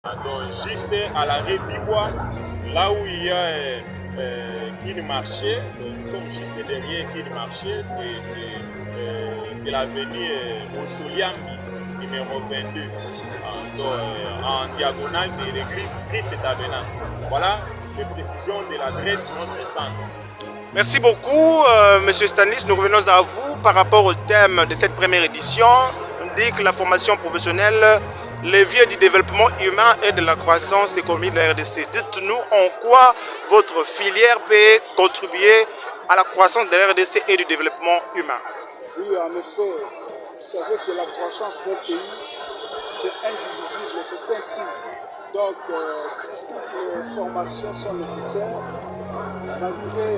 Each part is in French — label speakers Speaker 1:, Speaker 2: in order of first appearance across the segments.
Speaker 1: Donc, juste à l'arrêt d'Ivoire, là où il y a Kin Marché, nous sommes juste derrière Kin Marché, c'est l'avenue Osoliambi, numéro 22, en diagonale de l'église Christ Tabernacle. Voilà les précisions de l'adresse de notre centre.
Speaker 2: Merci beaucoup, Monsieur Stanis. Nous revenons à vous par rapport au thème de cette première édition. On dit que la formation professionnelle, levier du développement humain et de la croissance économique de la RDC. Dites-nous en quoi votre filière peut contribuer à la croissance de la RDC et du développement humain.
Speaker 3: Oui, en effet, vous savez que la croissance d'un pays, c'est indivisible, c'est un tout. Donc, toutes les formations sont nécessaires, malgré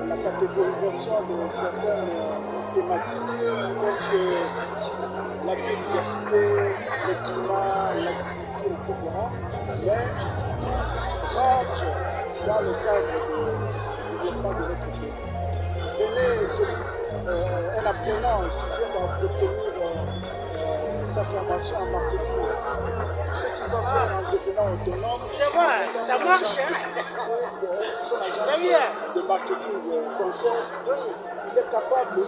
Speaker 3: la catégorisation de certaines thématiques, telles que la biodiversité, le climat, l'agriculture, etc. Mais rentre dans le cadre du développement de notre pays. Venez, un apprenant qui vient d'obtenir sa formation en marketing. Tout ce qu'il va faire en devenant autonome,
Speaker 4: je vois, ça marche.
Speaker 3: Son agence de marketing conseil, il est capable de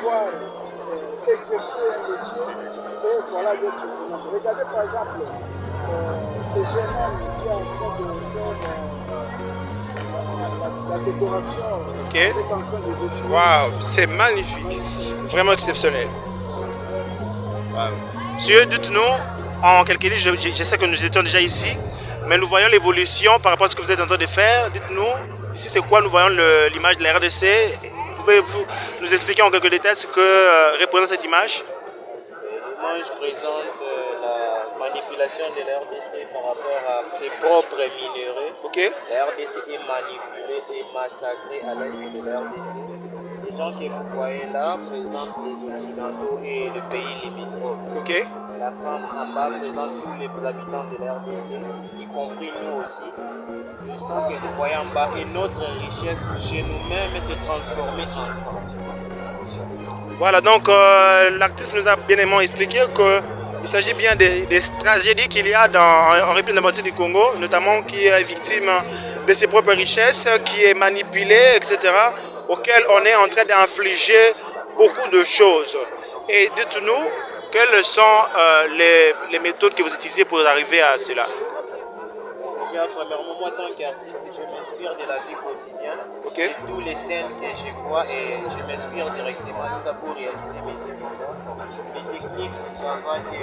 Speaker 3: pouvoir exercer un métier et voilà d'être autonome. Regardez par exemple ce jeune homme qui est en train de faire la décoration.
Speaker 2: Ok. Waouh, c'est magnifique, vraiment exceptionnel. Wow. Monsieur, dites-nous en quelques lignes, je sais que nous étions déjà ici, mais nous voyons l'évolution par rapport à ce que vous êtes en train de faire. Dites-nous, ici c'est quoi? Nous voyons l'image de la RDC. Pouvez-vous nous expliquer en quelques détails ce que représente cette image?
Speaker 5: L'image présente la manipulation de la RDC par rapport à ses propres minéraux.
Speaker 2: Okay.
Speaker 5: La RDC est manipulée et massacrée à l'est de la RDC. Les gens que vous voyez là présentent les Occidentaux et le pays limitrophe.
Speaker 2: Okay.
Speaker 5: La femme en bas présente tous les habitants de la RDC, y compris nous aussi. Le sang que nous voyons en bas et notre richesse chez nous-mêmes se transformer ensemble.
Speaker 2: Voilà, donc l'artiste nous a bien aimé expliqué qu'il s'agit bien des tragédies qu'il y a en République démocratique du Congo, notamment qui est victime de ses propres richesses, qui est manipulé, etc., auquel on est en train d'infliger beaucoup de choses. Et dites-nous, quelles sont les méthodes que vous utilisez pour arriver à cela?
Speaker 5: Déjà, premièrement, moi, tant qu'artiste, je m'inspire de la vie quotidienne,
Speaker 2: okay,
Speaker 5: de tous les scènes que je vois et je m'inspire directement de ça pour réaliser mes dessins. Les techniques, ça va de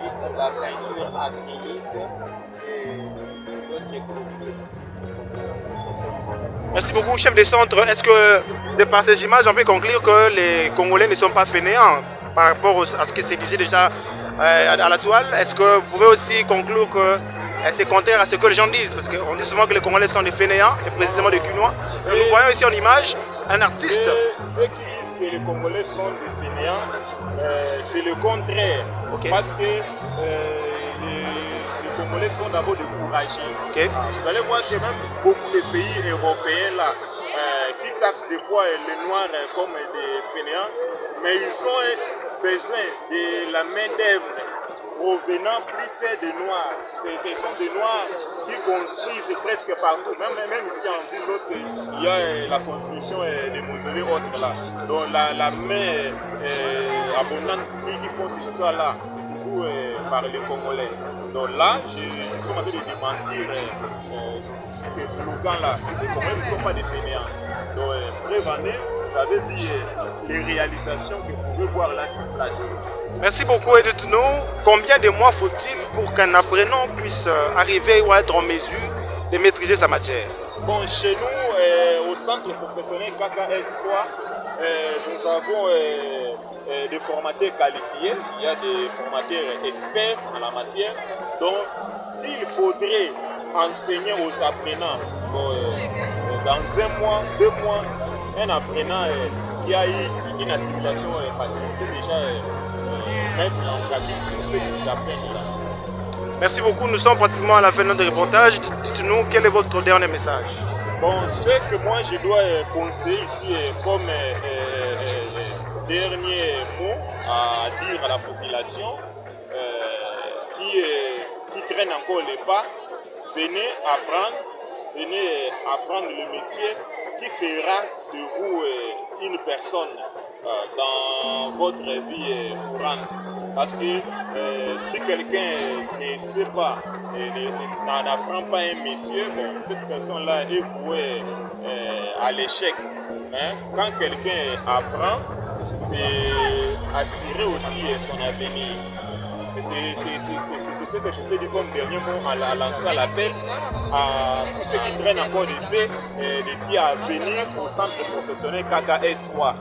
Speaker 5: juste la peinture acrylique et d'autres produits.
Speaker 2: Merci beaucoup, chef de centre. Est-ce que, de par ces images, on peut conclure que les Congolais ne sont pas fainéants par rapport à ce qui se disait déjà à la toile? Est-ce que vous pouvez aussi conclure que c'est contraire à ce que les gens disent? Parce qu'on dit souvent que les Congolais sont des fainéants, et précisément des Cunois. Nous voyons ici en image un artiste.
Speaker 1: Ceux qui disent que les Congolais sont des fainéants, c'est le contraire.
Speaker 2: Okay.
Speaker 1: Parce que les Congolais sont d'abord découragés.
Speaker 2: Okay.
Speaker 1: Vous allez voir que même beaucoup de pays européens là, qui taxent des fois les Noirs comme des fainéants, mais ils ont besoin de la main-d'œuvre provenant plus des Noirs. Ce sont des Noirs qui construisent presque partout, même ici en ville, lorsqu'il y a la construction des mausolées autres là. Donc la main abondante qui font ce histoire-là, toujours par les Congolais. Donc là, je suis en train de démentir ce slogan-là. Les Congolais ne sont pas des fainéants. Donc, preuve en est, vous avez vu les réalisations que vous pouvez voir là sur place.
Speaker 2: Merci beaucoup et dites-nous, combien de mois faut-il pour qu'un apprenant puisse arriver ou être en mesure de maîtriser sa matière?
Speaker 1: Bon, chez nous, au centre professionnel KKS3, nous avons des formateurs qualifiés, il y a des formateurs experts en la matière. Donc, s'il faudrait enseigner aux apprenants, dans un mois, 2 mois, un apprenant qui a eu une assimilation facile peut déjà mettre en pratique tout ce qu'ils apprennent là.
Speaker 2: Merci beaucoup, nous sommes pratiquement à la fin de notre reportage. Dites-nous quel est votre dernier message?
Speaker 1: Bon, ce que moi je dois conseiller ici comme dernier mot à dire à la population, traînent encore les pas, venez apprendre le métier qui fera de vous une personne dans votre vie courante. Parce que si quelqu'un ne sait pas, n'apprend pas un métier, bon, cette personne-là est vouée à l'échec. Hein? Quand quelqu'un apprend, c'est assurer aussi son avenir. C'est ce que je peux dire comme dernier mot en lançant l'appel à tous ceux qui traînent encore des pieds à venir au centre professionnel KK Espoir.